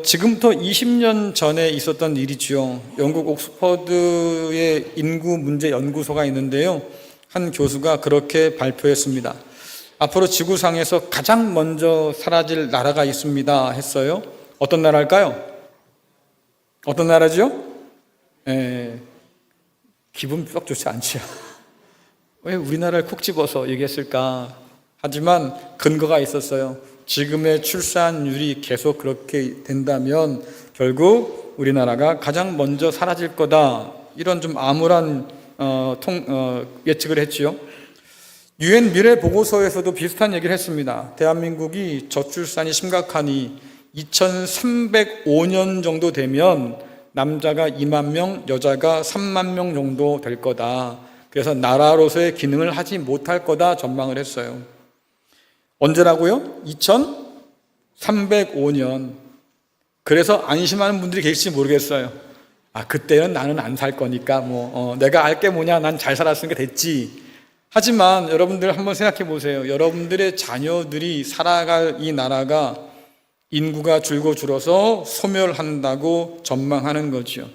지금부터 20년 전에 있었던 일이죠. 영국 옥스퍼드의 인구 문제 연구소가 있는데요. 한 교수가 그렇게 발표했습니다. 앞으로 지구상에서 가장 먼저 사라질 나라가 있습니다 했어요. 어떤 나라일까요? 어떤 나라죠? 기분 썩 좋지 않죠. 왜 우리나라를 콕 집어서 얘기했을까? 하지만 근거가 있었어요. 지금의 출산율이 계속 그렇게 된다면 결국 우리나라가 가장 먼저 사라질 거다. 이런 좀 암울한 예측을 했지요. UN 미래 보고서에서도 비슷한 얘기를 했습니다. 대한민국이 저출산이 심각하니 2305년 정도 되면 남자가 2만 명, 여자가 3만 명 정도 될 거다. 그래서 나라로서의 기능을 하지 못할 거다 전망을 했어요. 언제라고요? 2305년. 그래서 안심하는 분들이 계실지 모르겠어요. 그때는 나는 안 살 거니까 내가 알 게 뭐냐, 난 잘 살았으니까 됐지. 하지만 여러분들 한번 생각해 보세요. 여러분들의 자녀들이 살아갈 이 나라가 인구가 줄어서 소멸한다고 전망하는 거죠.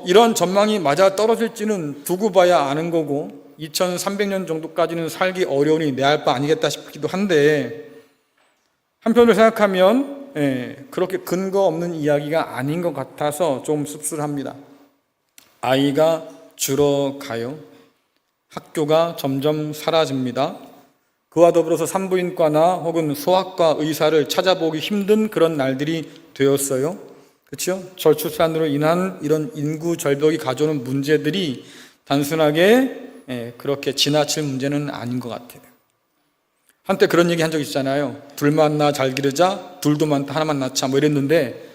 이런 전망이 맞아 떨어질지는 두고 봐야 아는 거고 2300년 정도까지는 살기 어려우니 내 할 바 아니겠다 싶기도 한데 한편으로 생각하면 그렇게 근거 없는 이야기가 아닌 것 같아서 좀 씁쓸합니다. 아이가 줄어가요. 학교가 점점 사라집니다. 그와 더불어서 산부인과나 혹은 소아과 의사를 찾아보기 힘든 그런 날들이 되었어요. 그렇죠? 저출산으로 인한 이런 인구 절벽이 가져오는 문제들이 단순하게 그렇게 지나칠 문제는 아닌 것 같아요. 한때 그런 얘기 한 적 있잖아요. 둘만 낳아 잘 기르자, 둘도 많다 하나만 낳자 이랬는데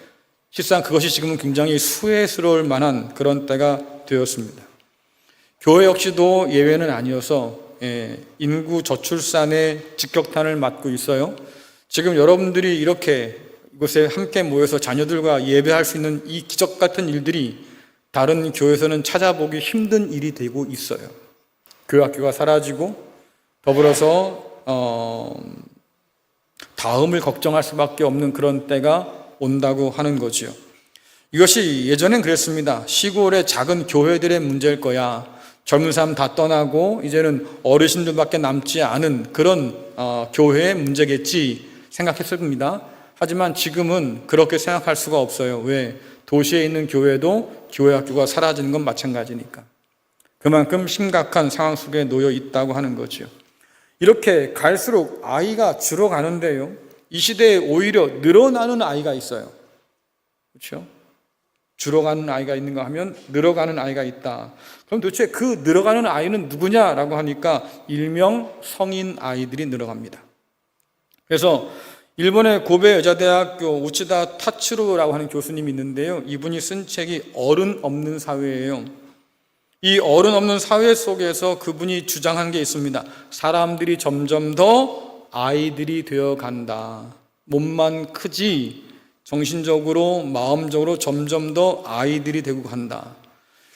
실상 그것이 지금은 굉장히 수혜스러울 만한 그런 때가 되었습니다. 교회 역시도 예외는 아니어서 인구 저출산의 직격탄을 맞고 있어요. 지금 여러분들이 이렇게 이곳에 함께 모여서 자녀들과 예배할 수 있는 이 기적 같은 일들이 다른 교회에서는 찾아보기 힘든 일이 되고 있어요. 교회 학교가 사라지고 더불어서 다음을 걱정할 수밖에 없는 그런 때가 온다고 하는 거지요. 이것이 예전엔 그랬습니다. 시골의 작은 교회들의 문제일 거야. 젊은 사람 다 떠나고 이제는 어르신들밖에 남지 않은 그런 교회의 문제겠지 생각했을 겁니다. 하지만 지금은 그렇게 생각할 수가 없어요. 왜? 도시에 있는 교회도 교회 학교가 사라지는 건 마찬가지니까. 그만큼 심각한 상황 속에 놓여 있다고 하는 거죠. 이렇게 갈수록 아이가 줄어가는데요. 이 시대에 오히려 늘어나는 아이가 있어요. 그렇죠? 줄어가는 아이가 있는가 하면 늘어가는 아이가 있다. 그럼 도대체 그 늘어가는 아이는 누구냐라고 하니까 일명 성인 아이들이 늘어갑니다. 그래서 일본의 고베 여자대학교 우치다 타츠루라고 하는 교수님이 있는데요. 이분이 쓴 책이 어른 없는 사회예요. 이 어른 없는 사회 속에서 그분이 주장한 게 있습니다. 사람들이 점점 더 아이들이 되어 간다. 몸만 크지 정신적으로 마음적으로 점점 더 아이들이 되고 간다.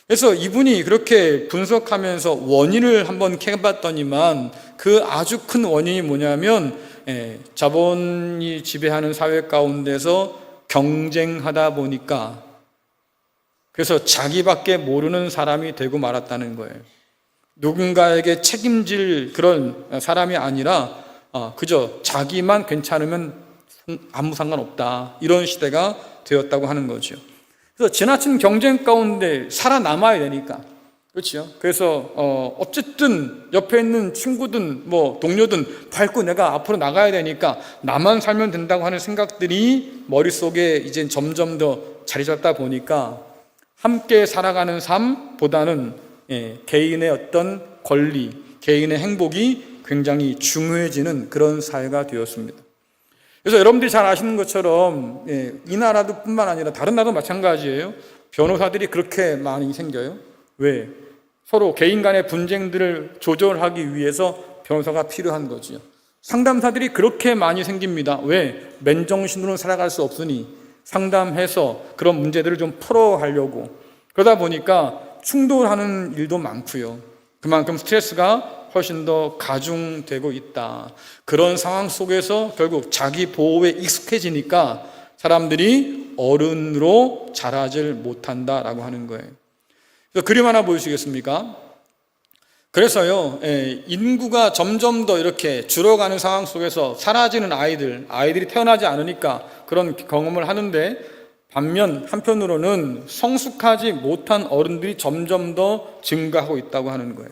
그래서 이분이 그렇게 분석하면서 원인을 한번 캐봤더니만 그 아주 큰 원인이 뭐냐면 자본이 지배하는 사회 가운데서 경쟁하다 보니까 그래서 자기밖에 모르는 사람이 되고 말았다는 거예요. 누군가에게 책임질 그런 사람이 아니라 그저 자기만 괜찮으면 아무 상관없다. 이런 시대가 되었다고 하는 거죠. 그래서 지나친 경쟁 가운데 살아남아야 되니까. 그렇죠. 그래서 어쨌든 옆에 있는 친구든 동료든 밟고 내가 앞으로 나가야 되니까 나만 살면 된다고 하는 생각들이 머릿속에 이제 점점 더 자리 잡다 보니까 함께 살아가는 삶보다는 개인의 어떤 권리, 개인의 행복이 굉장히 중요해지는 그런 사회가 되었습니다. 그래서 여러분들이 잘 아시는 것처럼 이 나라도 뿐만 아니라 다른 나라도 마찬가지예요. 변호사들이 그렇게 많이 생겨요. 왜? 서로 개인 간의 분쟁들을 조절하기 위해서 변호사가 필요한 거지요. 상담사들이 그렇게 많이 생깁니다. 왜? 맨정신으로는 살아갈 수 없으니 상담해서 그런 문제들을 좀 풀어가려고. 그러다 보니까 충돌하는 일도 많고요. 그만큼 스트레스가 훨씬 더 가중되고 있다. 그런 상황 속에서 결국 자기 보호에 익숙해지니까 사람들이 어른으로 자라질 못한다라고 하는 거예요. 그래서 그림 하나 보여주시겠습니까? 그래서요, 인구가 점점 더 이렇게 줄어가는 상황 속에서 사라지는 아이들이 태어나지 않으니까 그런 경험을 하는데, 반면 한편으로는 성숙하지 못한 어른들이 점점 더 증가하고 있다고 하는 거예요.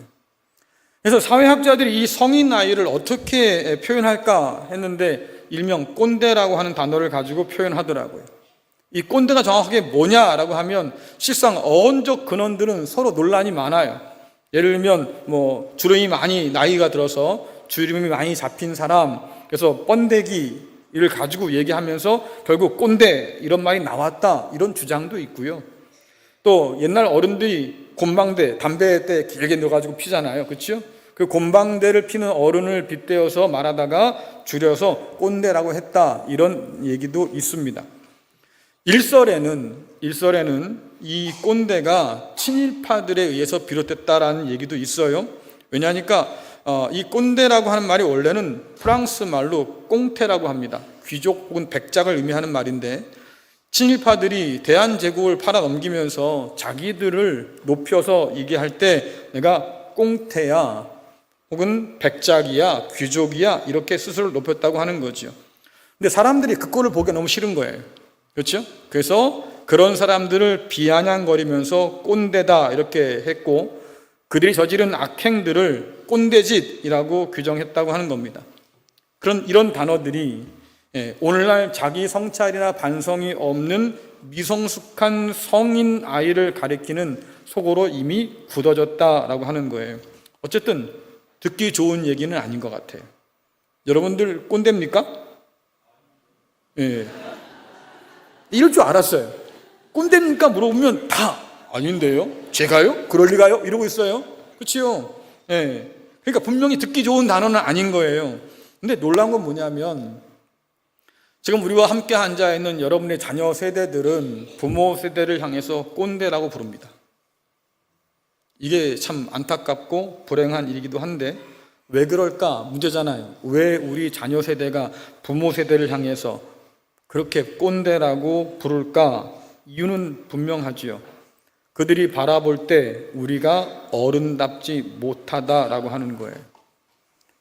그래서 사회학자들이 이 성인 아이를 어떻게 표현할까 했는데 일명 꼰대라고 하는 단어를 가지고 표현하더라고요. 이 꼰대가 정확하게 뭐냐라고 하면 실상 어원적 근원들은 서로 논란이 많아요. 예를 들면 주름이 많이 나이가 들어서 주름이 많이 잡힌 사람, 그래서 번데기를 가지고 얘기하면서 결국 꼰대 이런 말이 나왔다, 이런 주장도 있고요. 또 옛날 어른들이 곰방대, 담배 때 길게 넣어가지고 피잖아요, 그렇죠? 그 곰방대를 피는 어른을 빗대어서 말하다가 줄여서 꼰대라고 했다, 이런 얘기도 있습니다. 일설에는 이 꼰대가 친일파들에 의해서 비롯됐다라는 얘기도 있어요. 왜냐하니까 이 꼰대라고 하는 말이 원래는 프랑스 말로 꽁테라고 합니다. 귀족 혹은 백작을 의미하는 말인데, 친일파들이 대한제국을 팔아넘기면서 자기들을 높여서 얘기할 때 내가 꽁테야 혹은 백작이야 귀족이야 이렇게 스스로를 높였다고 하는 거죠. 근데 사람들이 그 꼴을 보기 너무 싫은 거예요. 그렇죠? 그래서 그런 사람들을 비아냥거리면서 꼰대다 이렇게 했고, 그들이 저지른 악행들을 꼰대짓이라고 규정했다고 하는 겁니다. 이런 단어들이 오늘날 자기 성찰이나 반성이 없는 미성숙한 성인 아이를 가리키는 속어로 이미 굳어졌다라고 하는 거예요. 어쨌든 듣기 좋은 얘기는 아닌 것 같아요. 여러분들 꼰대입니까? 예. 이럴 줄 알았어요. 꼰대입니까? 물어보면 다 아닌데요? 제가요? 그럴 리가요? 이러고 있어요. 그렇죠? 예. 그러니까 분명히 듣기 좋은 단어는 아닌 거예요. 근데 놀라운 건 뭐냐면 지금 우리와 함께 앉아 있는 여러분의 자녀 세대들은 부모 세대를 향해서 꼰대라고 부릅니다. 이게 참 안타깝고 불행한 일이기도 한데 왜 그럴까 문제잖아요. 왜 우리 자녀 세대가 부모 세대를 향해서 그렇게 꼰대라고 부를까? 이유는 분명하지요. 그들이 바라볼 때 우리가 어른답지 못하다라고 하는 거예요.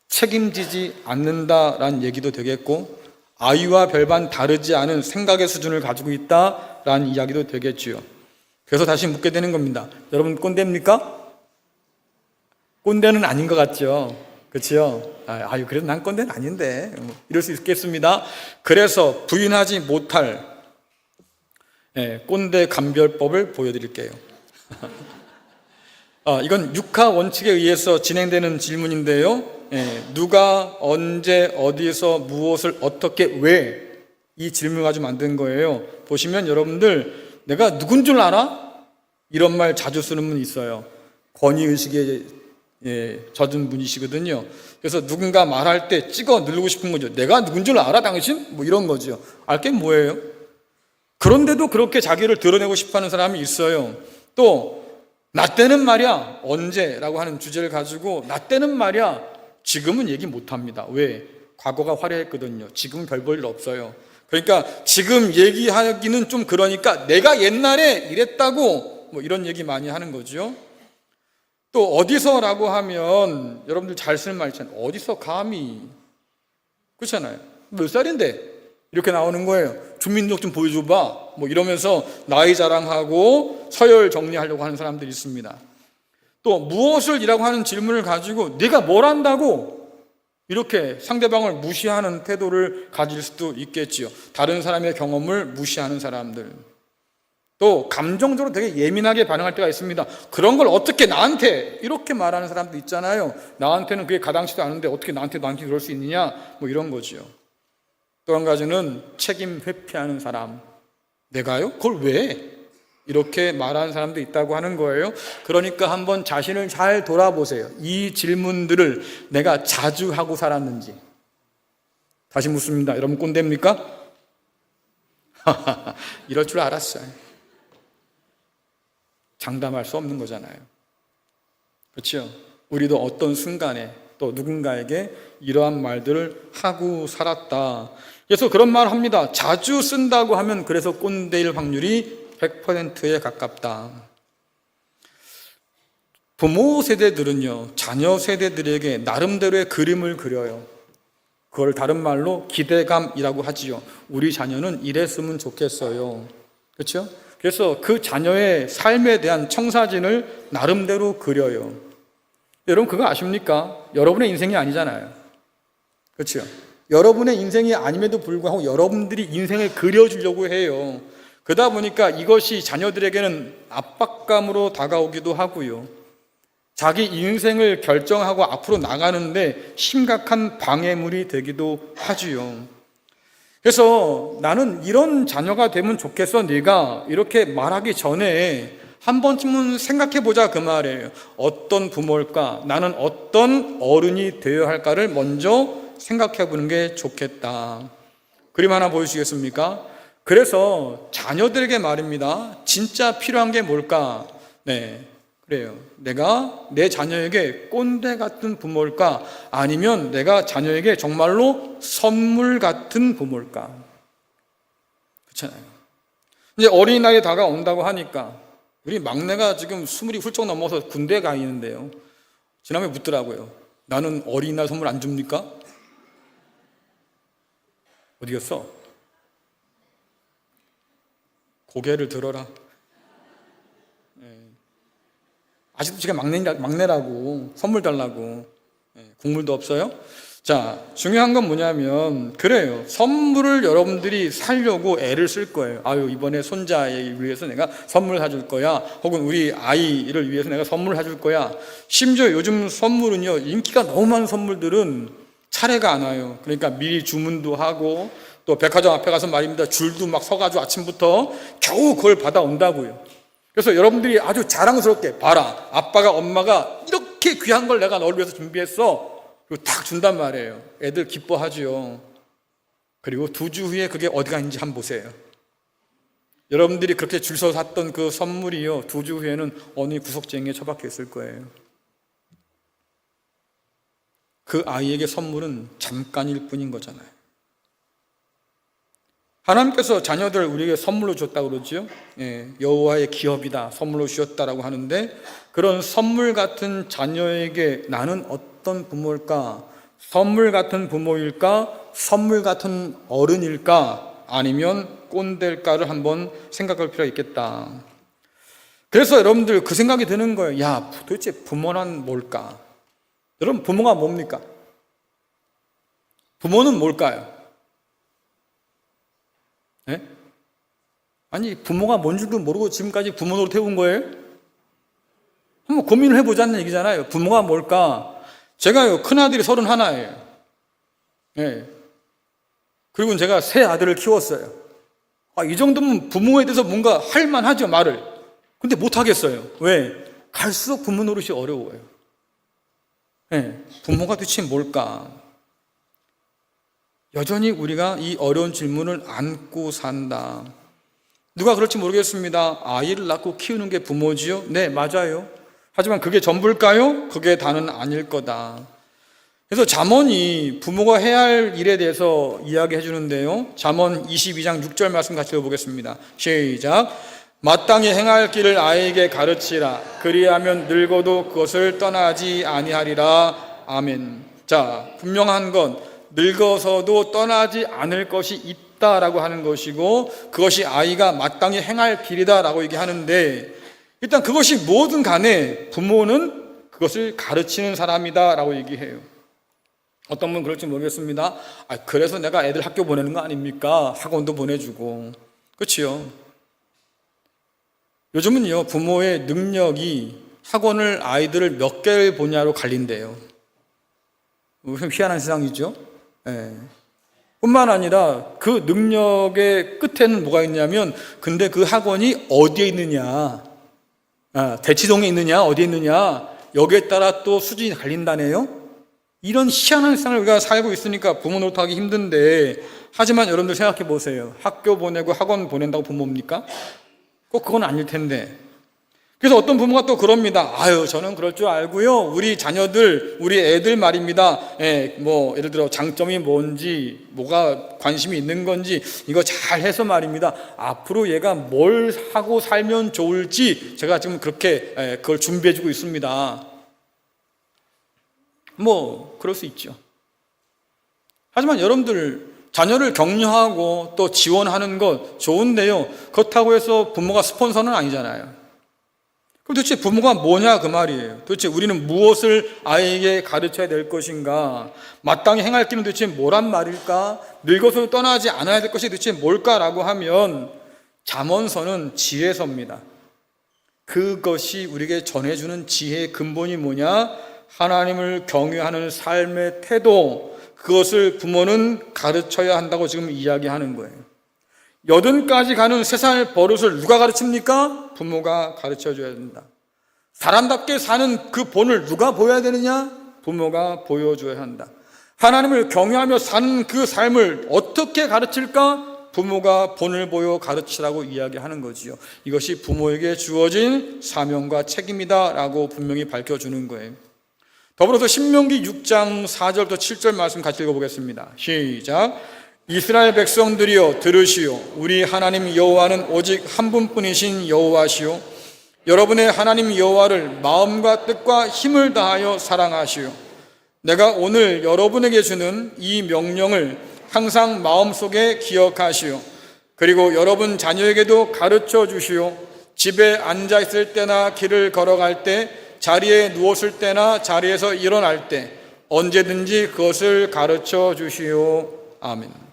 책임지지 않는다라는 얘기도 되겠고, 아이와 별반 다르지 않은 생각의 수준을 가지고 있다라는 이야기도 되겠지요. 그래서 다시 묻게 되는 겁니다. 여러분 꼰대입니까? 꼰대는 아닌 것 같죠? 그렇죠? 그래도 난 꼰대는 아닌데 이럴 수 있겠습니다. 그래서 부인하지 못할 꼰대 감별법을 보여드릴게요. 이건 육하 원칙에 의해서 진행되는 질문인데요. 누가 언제 어디서 무엇을 어떻게 왜, 이 질문을 가지고 만든 거예요. 보시면 여러분들 내가 누군 줄 알아? 이런 말 자주 쓰는 분이 있어요. 권위의식에 젖은 분이시거든요. 그래서 누군가 말할 때 찍어 누르고 싶은 거죠. 내가 누군 줄 알아 당신? 이런 거죠. 알게 뭐예요? 그런데도 그렇게 자기를 드러내고 싶어하는 사람이 있어요. 또 나 때는 말이야 언제라고 하는 주제를 가지고 나 때는 말이야 지금은 얘기 못합니다. 왜? 과거가 화려했거든요. 지금은 별 볼 일 없어요. 그러니까 지금 얘기하기는 좀 그러니까 내가 옛날에 이랬다고 이런 얘기 많이 하는 거죠. 또 어디서라고 하면 여러분들 잘 쓰는 말 있잖아요. 어디서 감히, 그렇잖아요. 몇 살인데 이렇게 나오는 거예요. 주민등록 좀 보여줘봐 이러면서 나이 자랑하고 서열 정리하려고 하는 사람들이 있습니다. 또 무엇을 이라고 하는 질문을 가지고 네가 뭘 안다고 이렇게 상대방을 무시하는 태도를 가질 수도 있겠지요. 다른 사람의 경험을 무시하는 사람들. 또 감정적으로 되게 예민하게 반응할 때가 있습니다. 그런 걸 어떻게 나한테 이렇게 말하는 사람도 있잖아요. 나한테는 그게 가당치도 않은데 어떻게 나한테 그럴 수 있느냐 이런 거죠. 또 한 가지는 책임 회피하는 사람. 내가요? 그걸 왜? 이렇게 말하는 사람도 있다고 하는 거예요. 그러니까 한번 자신을 잘 돌아보세요. 이 질문들을 내가 자주 하고 살았는지. 다시 묻습니다. 여러분 꼰대입니까? 이럴 줄 알았어요. 장담할 수 없는 거잖아요. 그렇죠? 우리도 어떤 순간에 또 누군가에게 이러한 말들을 하고 살았다. 그래서 그런 말을 합니다. 자주 쓴다고 하면 그래서 꼰대일 확률이 100%에 가깝다. 부모 세대들은요, 자녀 세대들에게 나름대로의 그림을 그려요. 그걸 다른 말로 기대감이라고 하지요. 우리 자녀는 이랬으면 좋겠어요. 그렇죠? 그래서 그 자녀의 삶에 대한 청사진을 나름대로 그려요. 여러분 그거 아십니까? 여러분의 인생이 아니잖아요. 그렇죠? 여러분의 인생이 아님에도 불구하고 여러분들이 인생을 그려주려고 해요. 그러다 보니까 이것이 자녀들에게는 압박감으로 다가오기도 하고요. 자기 인생을 결정하고 앞으로 나가는데 심각한 방해물이 되기도 하지요. 그래서 나는 이런 자녀가 되면 좋겠어. 네가 이렇게 말하기 전에 한 번쯤은 생각해보자 그 말이에요. 어떤 부모일까? 나는 어떤 어른이 되어야 할까를 먼저 생각해보는 게 좋겠다. 그림 하나 보여주시겠습니까? 그래서 자녀들에게 말입니다. 진짜 필요한 게 뭘까? 네, 그래요. 내가 내 자녀에게 꼰대 같은 부모일까? 아니면 내가 자녀에게 정말로 선물 같은 부모일까? 그렇잖아요. 이제 어린이날이 다가온다고 하니까 우리 막내가 지금 20이 훌쩍 넘어서 군대에 가 있는데요. 지난번에 묻더라고요. 나는 어린이날 선물 안 줍니까? 어디 갔어? 고개를 들어라. 아직도 제가 막내라고 선물 달라고. 국물도 없어요? 자, 중요한 건 뭐냐면 그래요. 선물을 여러분들이 사려고 애를 쓸 거예요. 아유, 이번에 손자에 위해서 내가 선물 사줄 거야. 혹은 우리 아이를 위해서 내가 선물 사줄 거야. 심지어 요즘 선물은요, 인기가 너무 많은 선물들은 차례가 안 와요. 그러니까 미리 주문도 하고 또 백화점 앞에 가서 말입니다. 줄도 막 서가지고 아침부터 겨우 그걸 받아온다고요. 그래서 여러분들이 아주 자랑스럽게 봐라. 아빠가 엄마가 이렇게 귀한 걸 내가 너를 위해서 준비했어. 그리고 딱 준단 말이에요. 애들 기뻐하죠. 그리고 2주 후에 그게 어디가 있는지 한번 보세요. 여러분들이 그렇게 줄 서서 샀던 그 선물이요, 2주 후에는 어느 구석쟁이에 처박혀 있을 거예요. 그 아이에게 선물은 잠깐일 뿐인 거잖아요. 하나님께서 자녀들 우리에게 선물로 줬다고 그러죠. 여호와의 기업이다, 선물로 주셨다라고 하는데 그런 선물 같은 자녀에게 나는 어떤 부모일까? 선물 같은 부모일까? 선물 같은 어른일까? 아니면 꼰대일까를 한번 생각할 필요가 있겠다. 그래서 여러분들 그 생각이 드는 거예요. 야, 도대체 부모란 뭘까? 여러분, 부모가 뭡니까? 부모는 뭘까요? 네? 아니, 부모가 뭔 줄도 모르고 지금까지 부모 노릇 해온 거예요? 한번 고민을 해보자는 얘기잖아요. 부모가 뭘까? 제가요, 큰아들이 31이에요. 네. 그리고 제가 세 아들을 키웠어요. 이 정도면 부모에 대해서 뭔가 할 만하죠, 말을. 근데 못하겠어요. 왜? 갈수록 부모 노릇이 어려워요. 네. 부모가 도대체 뭘까? 여전히 우리가 이 어려운 질문을 안고 산다. 누가 그럴지 모르겠습니다. 아이를 낳고 키우는 게 부모지요? 네, 맞아요. 하지만 그게 전부일까요? 그게 다는 아닐 거다. 그래서 잠언이 부모가 해야 할 일에 대해서 이야기해 주는데요. 잠언 22장 6절 말씀 같이 읽어보겠습니다. 시작. 마땅히 행할 길을 아이에게 가르치라. 그리하면 늙어도 그것을 떠나지 아니하리라. 아멘. 자, 분명한 건 늙어서도 떠나지 않을 것이 있다라고 하는 것이고 그것이 아이가 마땅히 행할 길이다라고 얘기하는데 일단 그것이 뭐든 간에 부모는 그것을 가르치는 사람이다라고 얘기해요. 어떤 분은 그럴지 모르겠습니다. 그래서 내가 애들 학교 보내는 거 아닙니까? 학원도 보내주고. 그렇지요. 요즘은요, 부모의 능력이 학원을 아이들을 몇 개를 보냐로 갈린대요. 좀 희한한 세상이죠. 네. 뿐만 아니라 그 능력의 끝에는 뭐가 있냐면 근데 그 학원이 어디에 있느냐, 대치동에 있느냐 어디에 있느냐 여기에 따라 또 수준이 갈린다네요. 이런 희한한 세상을 우리가 살고 있으니까 부모 노릇하기 힘든데 하지만 여러분들 생각해 보세요. 학교 보내고 학원 보낸다고 부모입니까? 꼭 그건 아닐 텐데. 그래서 어떤 부모가 또 그럽니다. 아유, 저는 그럴 줄 알고요. 우리 자녀들, 우리 애들 말입니다. 예를 들어 장점이 뭔지, 뭐가 관심이 있는 건지, 이거 잘 해서 말입니다. 앞으로 얘가 뭘 하고 살면 좋을지 제가 지금 그렇게 그걸 준비해주고 있습니다. 그럴 수 있죠. 하지만 여러분들, 자녀를 격려하고 또 지원하는 것 좋은데요. 그렇다고 해서 부모가 스폰서는 아니잖아요. 그럼 도대체 부모가 뭐냐 그 말이에요. 도대체 우리는 무엇을 아이에게 가르쳐야 될 것인가? 마땅히 행할 길은 도대체 뭐란 말일까? 늙어서 떠나지 않아야 될 것이 도대체 뭘까라고 하면 잠언서는 지혜서입니다. 그것이 우리에게 전해주는 지혜의 근본이 뭐냐? 하나님을 경외하는 삶의 태도, 그것을 부모는 가르쳐야 한다고 지금 이야기하는 거예요. 80까지 가는 3살 버릇을 누가 가르칩니까? 부모가 가르쳐줘야 된다. 사람답게 사는 그 본을 누가 보여야 되느냐? 부모가 보여줘야 한다. 하나님을 경외하며 사는 그 삶을 어떻게 가르칠까? 부모가 본을 보여 가르치라고 이야기하는 거지요. 이것이 부모에게 주어진 사명과 책임이다 라고 분명히 밝혀주는 거예요. 더불어서 신명기 6장 4절부터 7절 말씀 같이 읽어보겠습니다. 시작. 이스라엘 백성들이여 들으시오. 우리 하나님 여호와는 오직 한 분뿐이신 여호와시오. 여러분의 하나님 여호와를 마음과 뜻과 힘을 다하여 사랑하시오. 내가 오늘 여러분에게 주는 이 명령을 항상 마음속에 기억하시오. 그리고 여러분 자녀에게도 가르쳐 주시오. 집에 앉아 있을 때나 길을 걸어갈 때, 자리에 누웠을 때나 자리에서 일어날 때 언제든지 그것을 가르쳐 주시오. 아멘.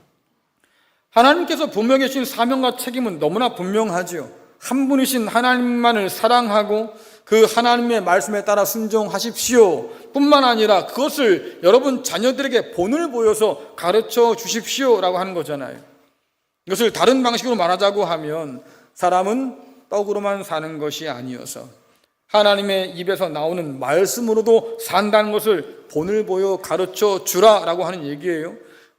하나님께서 부모에게 주신 사명과 책임은 너무나 분명하지요. 한 분이신 하나님만을 사랑하고 그 하나님의 말씀에 따라 순종하십시오 뿐만 아니라 그것을 여러분 자녀들에게 본을 보여서 가르쳐 주십시오라고 하는 거잖아요. 이것을 다른 방식으로 말하자고 하면 사람은 떡으로만 사는 것이 아니어서 하나님의 입에서 나오는 말씀으로도 산다는 것을 본을 보여 가르쳐 주라라고 하는 얘기예요.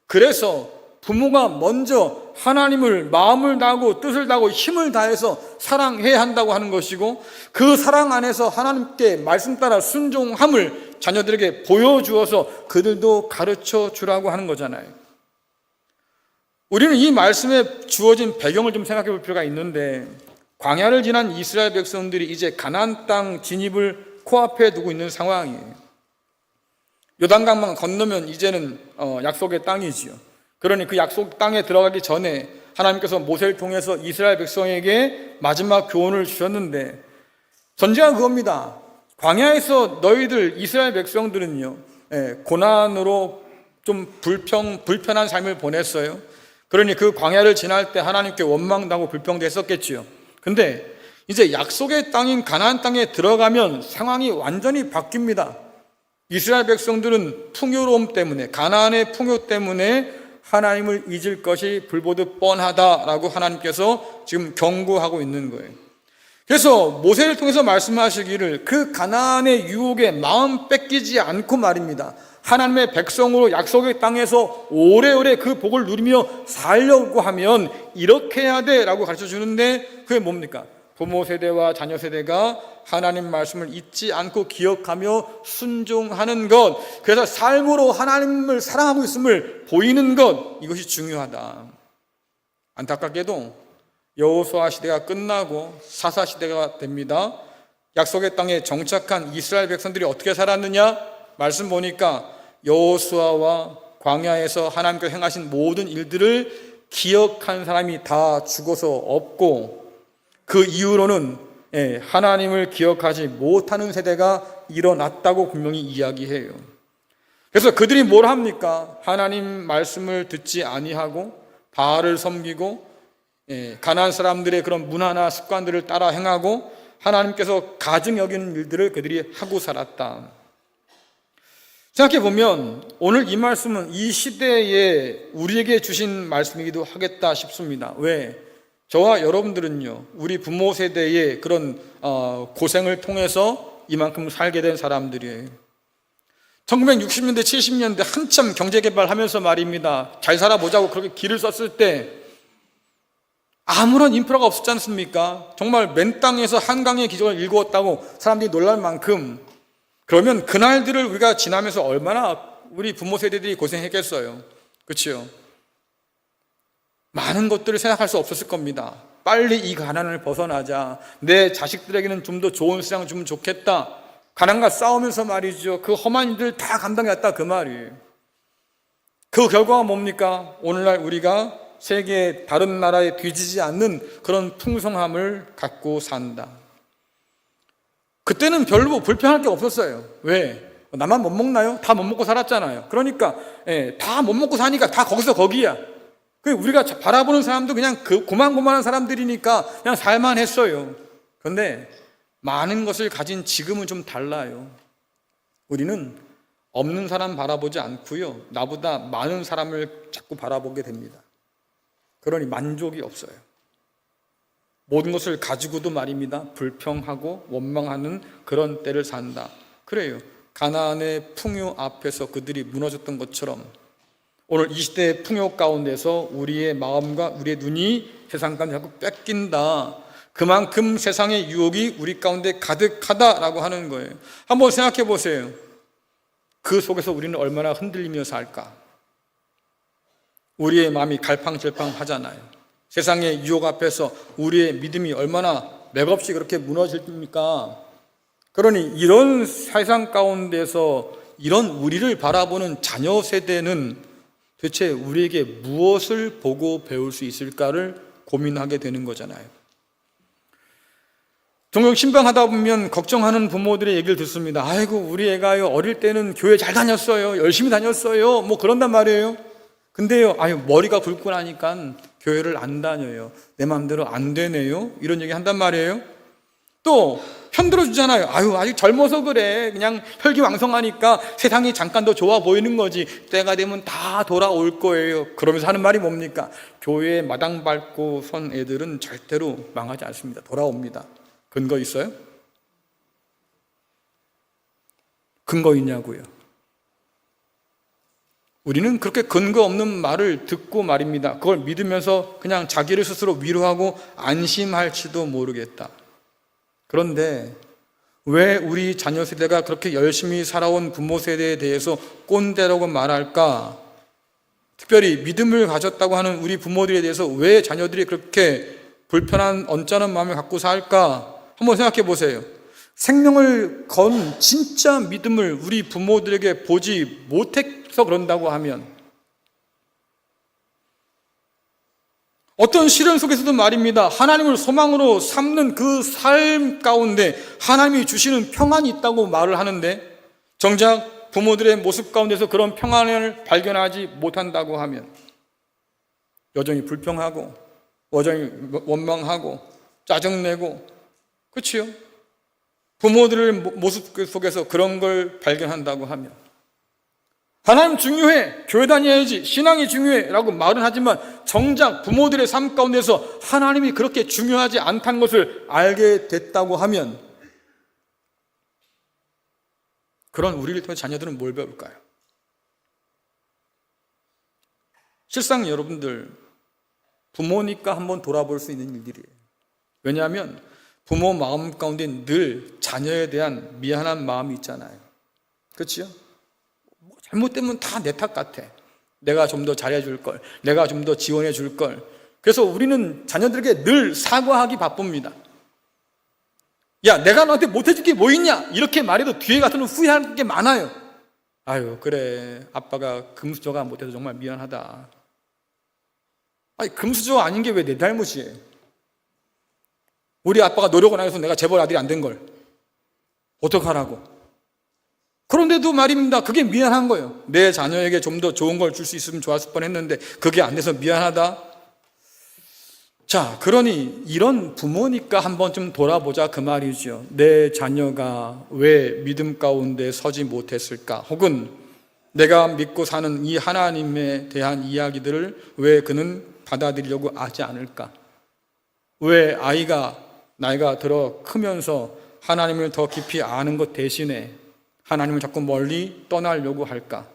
그래서 부모가 먼저 하나님을 마음을 다하고 뜻을 다하고 힘을 다해서 사랑해야 한다고 하는 것이고, 그 사랑 안에서 하나님께 말씀 따라 순종함을 자녀들에게 보여주어서 그들도 가르쳐 주라고 하는 거잖아요. 우리는 이 말씀에 주어진 배경을 좀 생각해 볼 필요가 있는데, 광야를 지난 이스라엘 백성들이 이제 가나안 땅 진입을 코앞에 두고 있는 상황이에요. 요단강만 건너면 이제는 약속의 땅이지요. 그러니 그 약속 땅에 들어가기 전에 하나님께서 모세를 통해서 이스라엘 백성에게 마지막 교훈을 주셨는데, 전제가 그겁니다. 광야에서 너희들 이스라엘 백성들은요, 고난으로 좀 불편한 삶을 보냈어요. 그러니 그 광야를 지날 때 하나님께 원망당하고 불평도 했었겠지요. 근데 이제 약속의 땅인 가나안 땅에 들어가면 상황이 완전히 바뀝니다. 이스라엘 백성들은 풍요로움 때문에, 가나안의 풍요 때문에 하나님을 잊을 것이 불보듯 뻔하다라고 하나님께서 지금 경고하고 있는 거예요. 그래서 모세를 통해서 말씀하시기를 그 가나안의 유혹에 마음 뺏기지 않고 말입니다, 하나님의 백성으로 약속의 땅에서 오래오래 그 복을 누리며 살려고 하면 이렇게 해야 돼 라고 가르쳐 주는데, 그게 뭡니까? 부모 세대와 자녀 세대가 하나님 말씀을 잊지 않고 기억하며 순종하는 것, 그래서 삶으로 하나님을 사랑하고 있음을 보이는 것, 이것이 중요하다. 안타깝게도 여호수아 시대가 끝나고 사사 시대가 됩니다. 약속의 땅에 정착한 이스라엘 백성들이 어떻게 살았느냐? 말씀 보니까 여호수아와 광야에서 하나님께서 행하신 모든 일들을 기억한 사람이 다 죽어서 없고, 그 이후로는 하나님을 기억하지 못하는 세대가 일어났다고 분명히 이야기해요. 그래서 그들이 뭘 합니까? 하나님 말씀을 듣지 아니하고 바알을 섬기고 가나안 사람들의 그런 문화나 습관들을 따라 행하고 하나님께서 가증 여기는 일들을 그들이 하고 살았다. 생각해 보면 오늘 이 말씀은 이 시대에 우리에게 주신 말씀이기도 하겠다 싶습니다. 왜? 저와 여러분들은요, 우리 부모 세대의 그런 고생을 통해서 이만큼 살게 된 사람들이에요. 1960년대, 70년대 한참 경제개발하면서 말입니다, 잘 살아보자고 그렇게 길을 썼을 때 아무런 인프라가 없었지 않습니까? 정말 맨 땅에서 한강의 기적을 일구었다고 사람들이 놀랄 만큼. 그러면 그날들을 우리가 지나면서 얼마나 우리 부모 세대들이 고생했겠어요. 그렇죠? 많은 것들을 생각할 수 없었을 겁니다. 빨리 이 가난을 벗어나자. 내 자식들에게는 좀 더 좋은 세상을 주면 좋겠다. 가난과 싸우면서 말이죠. 그 험한 일들 다 감당했다 그 말이에요. 그 결과가 뭡니까? 오늘날 우리가 세계 다른 나라에 뒤지지 않는 그런 풍성함을 갖고 산다. 그때는 별로 불평할 게 없었어요. 왜? 나만 못 먹나요? 다 못 먹고 살았잖아요. 그러니까 다 못 먹고 사니까 다 거기서 거기야. 우리가 바라보는 사람도 그냥 그 고만고만한 사람들이니까 그냥 살만했어요. 그런데 많은 것을 가진 지금은 좀 달라요. 우리는 없는 사람 바라보지 않고요, 나보다 많은 사람을 자꾸 바라보게 됩니다. 그러니 만족이 없어요. 모든 것을 가지고도 말입니다, 불평하고 원망하는 그런 때를 산다. 그래요. 가나안의 풍요 앞에서 그들이 무너졌던 것처럼 오늘 이 시대의 풍요 가운데서 우리의 마음과 우리의 눈이 세상 가운데 자꾸 뺏긴다. 그만큼 세상의 유혹이 우리 가운데 가득하다라고 하는 거예요. 한번 생각해 보세요. 그 속에서 우리는 얼마나 흔들리며 살까? 우리의 마음이 갈팡질팡하잖아요. 세상의 유혹 앞에서 우리의 믿음이 얼마나 맥없이 그렇게 무너집니까? 그러니 이런 세상 가운데서 이런 우리를 바라보는 자녀 세대는 도대체 우리에게 무엇을 보고 배울 수 있을까를 고민하게 되는 거잖아요. 종종 신방하다 보면 걱정하는 부모들의 얘기를 듣습니다. 아이고, 우리 애가요, 어릴 때는 교회 잘 다녔어요. 열심히 다녔어요. 뭐 그런단 말이에요. 근데요, 머리가 굵고 나니까 교회를 안 다녀요. 내 마음대로 안 되네요. 이런 얘기 한단 말이에요. 또 편들어 주잖아요. 아직 젊어서 그래. 그냥 혈기왕성하니까 세상이 잠깐 더 좋아 보이는 거지. 때가 되면 다 돌아올 거예요. 그러면서 하는 말이 뭡니까? 교회에 마당 밟고 선 애들은 절대로 망하지 않습니다. 돌아옵니다. 근거 있어요? 근거 있냐고요? 우리는 그렇게 근거 없는 말을 듣고 말입니다. 그걸 믿으면서 그냥 자기를 스스로 위로하고 안심할지도 모르겠다. 그런데 왜 우리 자녀 세대가 그렇게 열심히 살아온 부모 세대에 대해서 꼰대라고 말할까? 특별히 믿음을 가졌다고 하는 우리 부모들에 대해서 왜 자녀들이 그렇게 불편한 언짢은 마음을 갖고 살까? 한번 생각해 보세요. 생명을 건 진짜 믿음을 우리 부모들에게 보지 못해서 그런다고 하면, 어떤 시련 속에서도 말입니다, 하나님을 소망으로 삼는 그 삶 가운데 하나님이 주시는 평안이 있다고 말을 하는데, 정작 부모들의 모습 가운데서 그런 평안을 발견하지 못한다고 하면 여전히 불평하고 여전히 원망하고 짜증내고, 그렇지요? 부모들의 모습 속에서 그런 걸 발견한다고 하면, 하나님 중요해, 교회 다녀야지, 신앙이 중요해 라고 말은 하지만 정작 부모들의 삶 가운데서 하나님이 그렇게 중요하지 않다는 것을 알게 됐다고 하면, 그런 우리를 통해 자녀들은 뭘 배울까요? 실상 여러분들, 부모니까 한번 돌아볼 수 있는 일들이에요. 왜냐하면 부모 마음 가운데 늘 자녀에 대한 미안한 마음이 있잖아요. 그렇죠? 잘못되면 다 내 탓 같아. 내가 좀 더 잘해줄 걸, 내가 좀 더 지원해 줄 걸. 그래서 우리는 자녀들에게 늘 사과하기 바쁩니다. 야, 내가 너한테 못해줄 게 뭐 있냐? 이렇게 말해도 뒤에 가서는 후회하는 게 많아요. 그래, 아빠가 금수저가 못해서 정말 미안하다. 금수저 아닌 게 왜 내 잘못이에요? 우리 아빠가 노력을 안 해서 내가 재벌 아들이 안 된 걸 어떡하라고? 그런데도 말입니다, 그게 미안한 거예요. 내 자녀에게 좀 더 좋은 걸 줄 수 있으면 좋았을 뻔했는데 그게 안 돼서 미안하다. 자, 그러니 이런 부모니까 한번 좀 돌아보자 그 말이죠. 내 자녀가 왜 믿음 가운데 서지 못했을까? 혹은 내가 믿고 사는 이 하나님에 대한 이야기들을 왜 그는 받아들이려고 하지 않을까? 왜 아이가 나이가 들어 크면서 하나님을 더 깊이 아는 것 대신에 하나님을 자꾸 멀리 떠나려고 할까?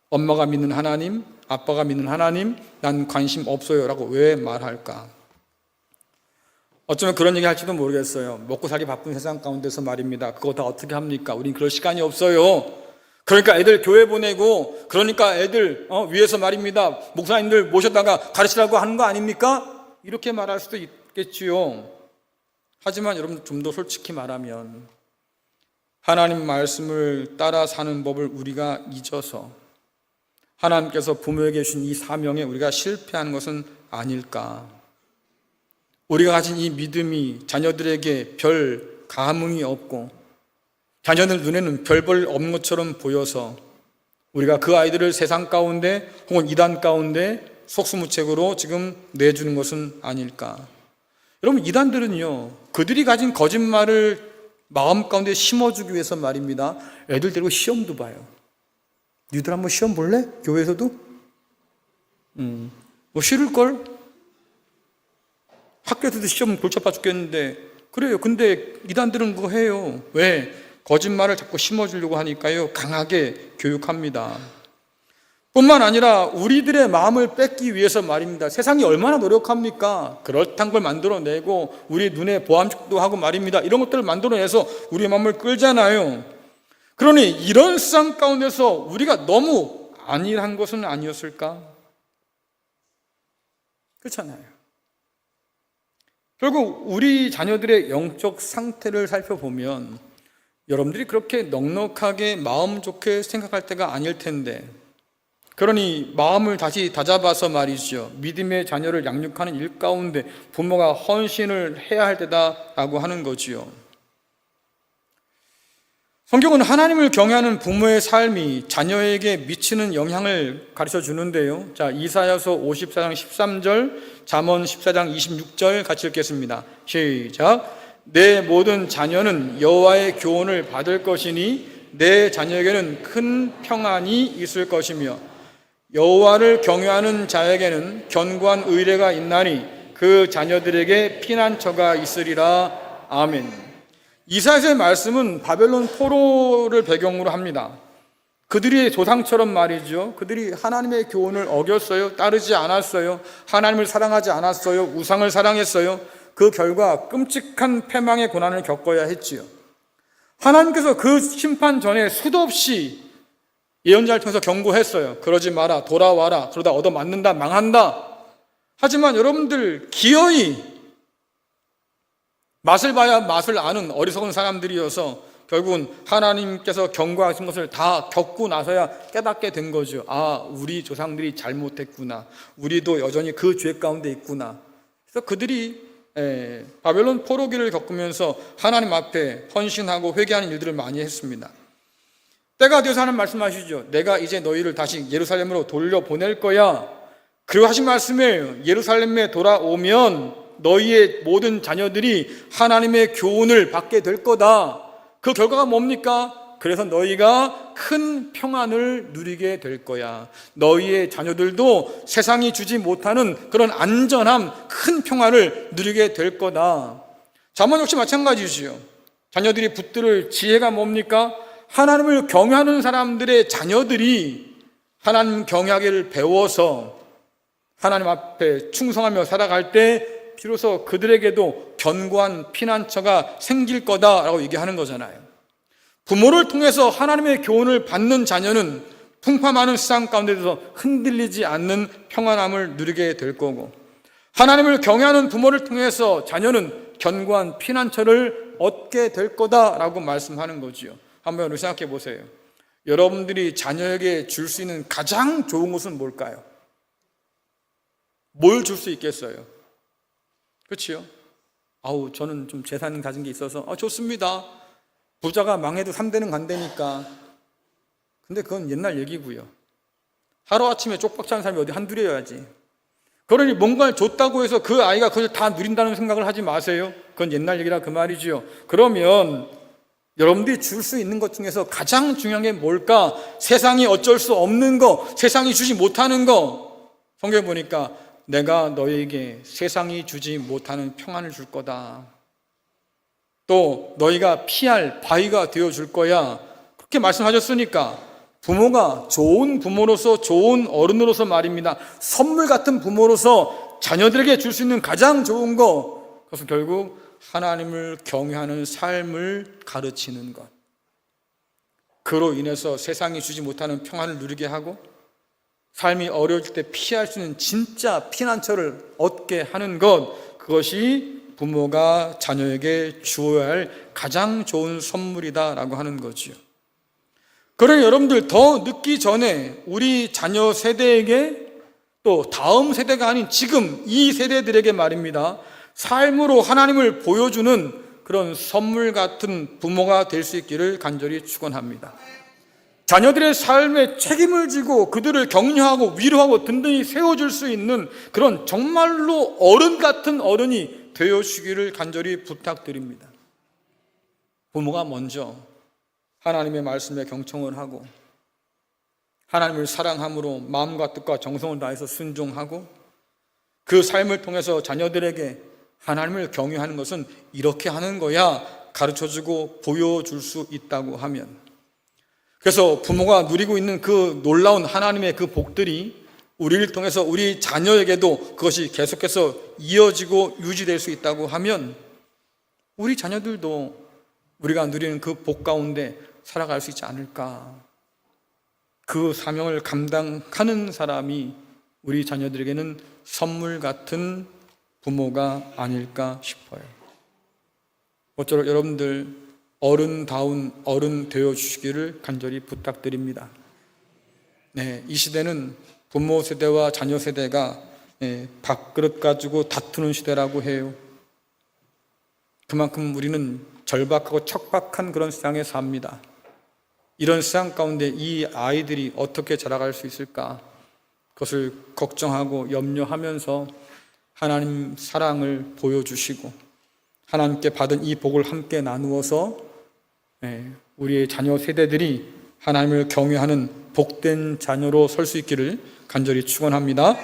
엄마가 믿는 하나님, 아빠가 믿는 하나님, 난 관심 없어요 라고 왜 말할까? 어쩌면 그런 얘기 할지도 모르겠어요. 먹고 살기 바쁜 세상 가운데서 말입니다. 그거 다 어떻게 합니까? 우린 그럴 시간이 없어요. 그러니까 애들 교회 보내고, 그러니까 애들 위에서 말입니다, 목사님들 모셔다가 가르치라고 하는 거 아닙니까? 이렇게 말할 수도 있겠지요. 하지만 여러분, 좀 더 솔직히 말하면 하나님 말씀을 따라 사는 법을 우리가 잊어서 하나님께서 부모에게 주신 이 사명에 우리가 실패하는 것은 아닐까? 우리가 가진 이 믿음이 자녀들에게 별 감흥이 없고 자녀들 눈에는 별 볼 없는 것처럼 보여서 우리가 그 아이들을 세상 가운데 혹은 이단 가운데 속수무책으로 지금 내주는 것은 아닐까? 여러분, 이단들은요, 그들이 가진 거짓말을 마음 가운데 심어주기 위해서 말입니다, 애들 데리고 시험도 봐요. 니들 한번 시험 볼래? 교회에서도? 뭐 싫을걸? 학교에서도 시험 골치 아파 죽겠는데. 그래요. 근데 이단들은 그거 해요. 왜? 거짓말을 자꾸 심어주려고 하니까요, 강하게 교육합니다. 뿐만 아니라 우리들의 마음을 뺏기 위해서 말입니다, 세상이 얼마나 노력합니까? 그럴듯한 걸 만들어내고 우리 눈에 보암직도 하고 말입니다, 이런 것들을 만들어내서 우리의 마음을 끌잖아요. 그러니 이런 세상 가운데서 우리가 너무 안일한 것은 아니었을까? 그렇잖아요. 결국 우리 자녀들의 영적 상태를 살펴보면 여러분들이 그렇게 넉넉하게 마음 좋게 생각할 때가 아닐 텐데, 그러니 마음을 다시 다잡아서 말이죠, 믿음의 자녀를 양육하는 일 가운데 부모가 헌신을 해야 할 때다라고 하는 거지요. 성경은 하나님을 경외하는 부모의 삶이 자녀에게 미치는 영향을 가르쳐 주는데요. 자, 이사야서 54장 13절, 잠언 14장 26절 같이 읽겠습니다. 시작. 내 모든 자녀는 여호와의 교훈을 받을 것이니 내 자녀에게는 큰 평안이 있을 것이며 여호와를 경외하는 자에게는 견고한 의뢰가 있나니 그 자녀들에게 피난처가 있으리라. 아멘. 이사야서의 말씀은 바벨론 포로를 배경으로 합니다. 그들이 조상처럼 말이죠, 그들이 하나님의 교훈을 어겼어요. 따르지 않았어요. 하나님을 사랑하지 않았어요. 우상을 사랑했어요. 그 결과 끔찍한 패망의 고난을 겪어야 했지요. 하나님께서 그 심판 전에 수도 없이 예언자를 통해서 경고했어요. 그러지 마라, 돌아와라, 그러다 얻어맞는다, 망한다. 하지만 여러분들, 기어이 맛을 봐야 맛을 아는 어리석은 사람들이어서 결국은 하나님께서 경고하신 것을 다 겪고 나서야 깨닫게 된 거죠. 아, 우리 조상들이 잘못했구나, 우리도 여전히 그 죄 가운데 있구나. 그래서 그들이 바벨론 포로기를 겪으면서 하나님 앞에 헌신하고 회개하는 일들을 많이 했습니다. 때가 되어서 하나님 말씀하시죠. 내가 이제 너희를 다시 예루살렘으로 돌려보낼 거야. 그리고 하신 말씀에 예루살렘에 돌아오면 너희의 모든 자녀들이 하나님의 교훈을 받게 될 거다. 그 결과가 뭡니까? 그래서 너희가 큰 평안을 누리게 될 거야. 너희의 자녀들도 세상이 주지 못하는 그런 안전함, 큰 평안을 누리게 될 거다. 잠언 역시 마찬가지지요. 자녀들이 붙들 지혜가 뭡니까? 하나님을 경외하는 사람들의 자녀들이 하나님 경외하기를 배워서 하나님 앞에 충성하며 살아갈 때 비로소 그들에게도 견고한 피난처가 생길 거다라고 얘기하는 거잖아요. 부모를 통해서 하나님의 교훈을 받는 자녀는 풍파 많은 세상 가운데서 흔들리지 않는 평안함을 누리게 될 거고, 하나님을 경외하는 부모를 통해서 자녀는 견고한 피난처를 얻게 될 거다라고 말씀하는 거지요. 한번 생각해 보세요. 여러분들이 자녀에게 줄 수 있는 가장 좋은 것은 뭘까요? 뭘 줄 수 있겠어요? 그렇지요? 아우, 저는 좀 재산 가진 게 있어서 좋습니다. 부자가 망해도 3대는 간다니까. 근데 그건 옛날 얘기고요. 하루아침에 쪽박차는 사람이 어디 한둘이어야지. 그러니 뭔가를 줬다고 해서 그 아이가 그걸 다 누린다는 생각을 하지 마세요. 그건 옛날 얘기라 그 말이지요. 그러면 여러분들이 줄 수 있는 것 중에서 가장 중요한 게 뭘까? 세상이 어쩔 수 없는 거, 세상이 주지 못하는 거. 성경에 보니까 내가 너희에게 세상이 주지 못하는 평안을 줄 거다. 또 너희가 피할 바위가 되어줄 거야. 그렇게 말씀하셨으니까 부모가 좋은 부모로서, 좋은 어른으로서 말입니다, 선물 같은 부모로서 자녀들에게 줄 수 있는 가장 좋은 거, 그것은 결국 하나님을 경외하는 삶을 가르치는 것. 그로 인해서 세상이 주지 못하는 평안을 누리게 하고 삶이 어려울 때 피할 수 있는 진짜 피난처를 얻게 하는 것, 그것이 부모가 자녀에게 주어야 할 가장 좋은 선물이다라고 하는 거지요. 그러니 여러분들 더 늦기 전에 우리 자녀 세대에게, 또 다음 세대가 아닌 지금 이 세대들에게 말입니다, 삶으로 하나님을 보여주는 그런 선물 같은 부모가 될 수 있기를 간절히 축원합니다. 자녀들의 삶에 책임을 지고 그들을 격려하고 위로하고 든든히 세워줄 수 있는 그런 정말로 어른 같은 어른이 되어주기를 간절히 부탁드립니다. 부모가 먼저 하나님의 말씀에 경청을 하고 하나님을 사랑함으로 마음과 뜻과 정성을 다해서 순종하고 그 삶을 통해서 자녀들에게 하나님을 경외하는 것은 이렇게 하는 거야 가르쳐주고 보여줄 수 있다고 하면, 그래서 부모가 누리고 있는 그 놀라운 하나님의 그 복들이 우리를 통해서 우리 자녀에게도 그것이 계속해서 이어지고 유지될 수 있다고 하면 우리 자녀들도 우리가 누리는 그 복 가운데 살아갈 수 있지 않을까. 그 사명을 감당하는 사람이 우리 자녀들에게는 선물 같은 부모가 아닐까 싶어요. 모쪼록 여러분들 어른다운 어른 되어주시기를 간절히 부탁드립니다. 네, 이 시대는 부모 세대와 자녀 세대가 밥그릇 가지고 다투는 시대라고 해요. 그만큼 우리는 절박하고 척박한 그런 세상에 삽니다. 이런 세상 가운데 이 아이들이 어떻게 자라갈 수 있을까? 그것을 걱정하고 염려하면서 하나님 사랑을 보여주시고 하나님께 받은 이 복을 함께 나누어서 우리의 자녀 세대들이 하나님을 경외하는 복된 자녀로 설 수 있기를 간절히 축원합니다.